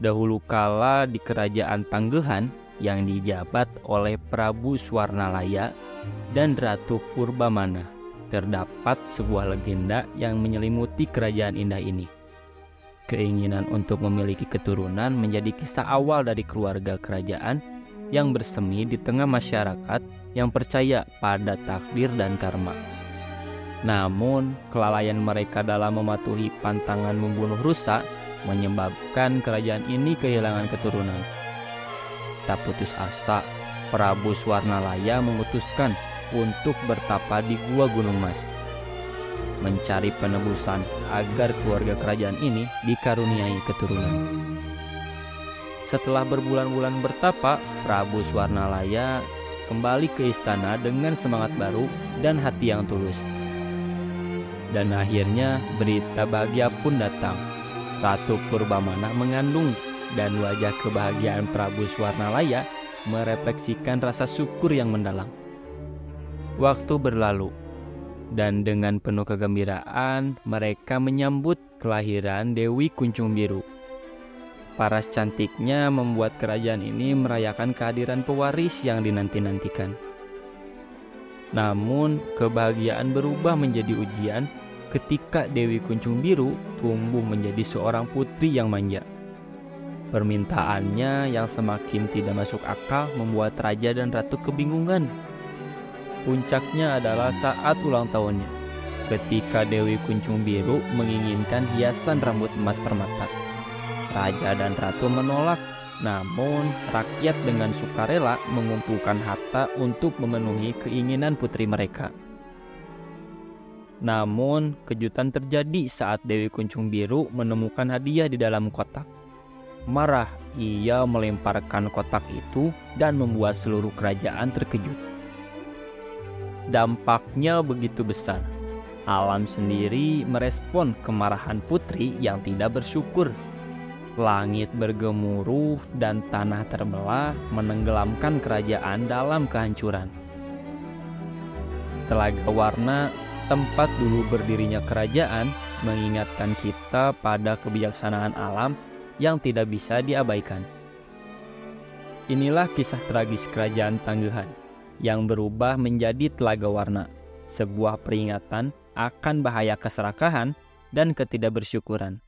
Dahulu kala di kerajaan Tanggehan yang dijabat oleh Prabu Swarnalaya dan Ratu Purbamana, terdapat sebuah legenda yang menyelimuti kerajaan indah ini. Keinginan untuk memiliki keturunan menjadi kisah awal dari keluarga kerajaan yang bersemi di tengah masyarakat yang percaya pada takdir dan karma. Namun, kelalaian mereka dalam mematuhi pantangan membunuh rusa menyebabkan kerajaan ini kehilangan keturunan. Tak putus asa, Prabu Swarnalaya memutuskan untuk bertapa di Gua Gunung Mas, mencari penebusan agar keluarga kerajaan ini dikaruniai keturunan. Setelah berbulan-bulan bertapa, Prabu Swarnalaya kembali ke istana dengan semangat baru dan hati yang tulus. Dan akhirnya berita bahagia pun datang. Ratu Purbamana mengandung, dan wajah kebahagiaan Prabu Swarnalaya merefleksikan rasa syukur yang mendalam. Waktu berlalu, dan dengan penuh kegembiraan mereka menyambut kelahiran Dewi Kuncung Biru. Paras cantiknya membuat kerajaan ini merayakan kehadiran pewaris yang dinanti-nantikan. Namun kebahagiaan berubah menjadi ujian ketika Dewi Kuncung Biru tumbuh menjadi seorang putri yang manja. Permintaannya yang semakin tidak masuk akal membuat raja dan ratu kebingungan. Puncaknya adalah saat ulang tahunnya, ketika Dewi Kuncung Biru menginginkan hiasan rambut emas permata. Raja dan ratu menolak, namun rakyat dengan sukarela mengumpulkan harta untuk memenuhi keinginan putri mereka. Namun, kejutan terjadi saat Dewi Kuncung Biru menemukan hadiah di dalam kotak. Marah, ia melemparkan kotak itu dan membuat seluruh kerajaan terkejut. Dampaknya begitu besar. Alam sendiri merespon kemarahan putri yang tidak bersyukur. Langit bergemuruh dan tanah terbelah menenggelamkan kerajaan dalam kehancuran. Telaga Warna, tempat dulu berdirinya kerajaan, mengingatkan kita pada kebijaksanaan alam yang tidak bisa diabaikan. Inilah kisah tragis kerajaan Tanggehan yang berubah menjadi Telaga Warna, sebuah peringatan akan bahaya keserakahan dan ketidakbersyukuran.